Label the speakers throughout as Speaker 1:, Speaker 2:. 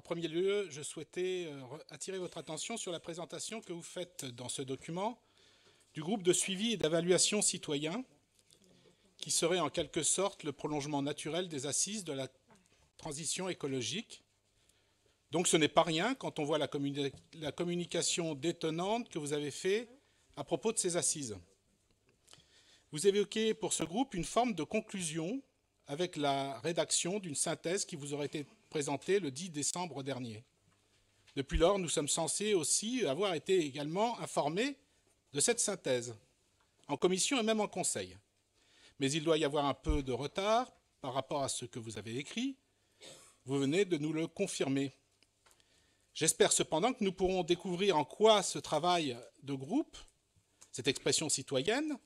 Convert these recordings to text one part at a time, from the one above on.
Speaker 1: En premier lieu, je souhaitais attirer votre attention sur la présentation que vous faites dans ce document du groupe de suivi et d'évaluation citoyen, qui serait en quelque sorte le prolongement naturel des assises de la transition écologique. Donc ce n'est pas rien quand on voit la communication détonnante que vous avez faite à propos de ces assises. Vous évoquez pour ce groupe une forme de conclusion avec la rédaction d'une synthèse qui vous aurait été présentée le 10 décembre dernier. Depuis lors, nous sommes censés aussi avoir été également informés de cette synthèse, en commission et même en conseil. Mais il doit y avoir un peu de retard par rapport à ce que vous avez écrit. Vous venez de nous le confirmer. J'espère cependant que nous pourrons découvrir en quoi ce travail de groupe, cette expression citoyenne,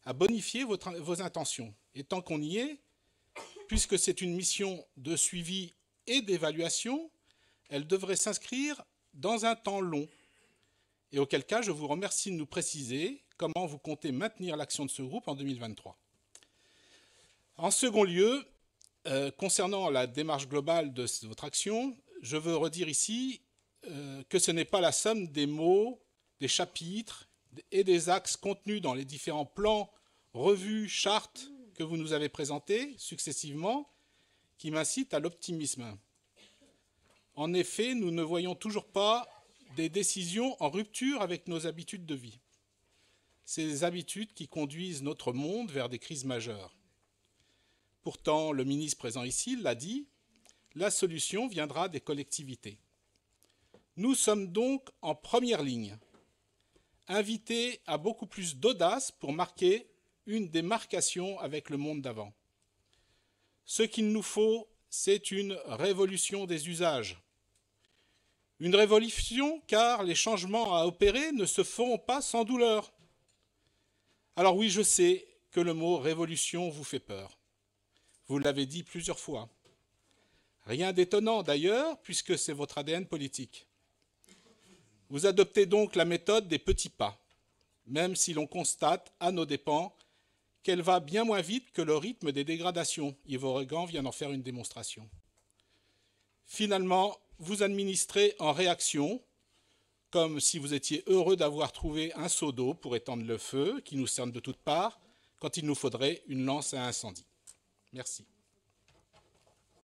Speaker 1: a bonifié vos intentions. Et tant qu'on y est, puisque c'est une mission de suivi et d'évaluation, elle devrait s'inscrire dans un temps long. Et auquel cas, je vous remercie de nous préciser comment vous comptez maintenir l'action de ce groupe en 2023. En second lieu, concernant la démarche globale de votre action, je veux redire ici que ce n'est pas la somme des mots, des chapitres et des axes contenus dans les différents plans, revues, chartes que vous nous avez présentés successivement qui m'incite à l'optimisme. En effet, nous ne voyons toujours pas des décisions en rupture avec nos habitudes de vie. Ces habitudes qui conduisent notre monde vers des crises majeures. Pourtant, le ministre présent ici l'a dit, la solution viendra des collectivités. Nous sommes donc en première ligne, invités à beaucoup plus d'audace pour marquer une démarcation avec le monde d'avant. Ce qu'il nous faut, c'est une révolution des usages. Une révolution car les changements à opérer ne se feront pas sans douleur. Alors oui, je sais que le mot révolution vous fait peur. Vous l'avez dit plusieurs fois. Rien d'étonnant d'ailleurs, puisque c'est votre ADN politique. Vous adoptez donc la méthode des petits pas, même si l'on constate à nos dépens qu'elle va bien moins vite que le rythme des dégradations. Yves Oregan vient d'en faire une démonstration. Finalement, vous administrez en réaction, comme si vous étiez heureux d'avoir trouvé un seau d'eau pour éteindre le feu qui nous cerne de toutes parts, quand il nous faudrait une lance à incendie. Merci.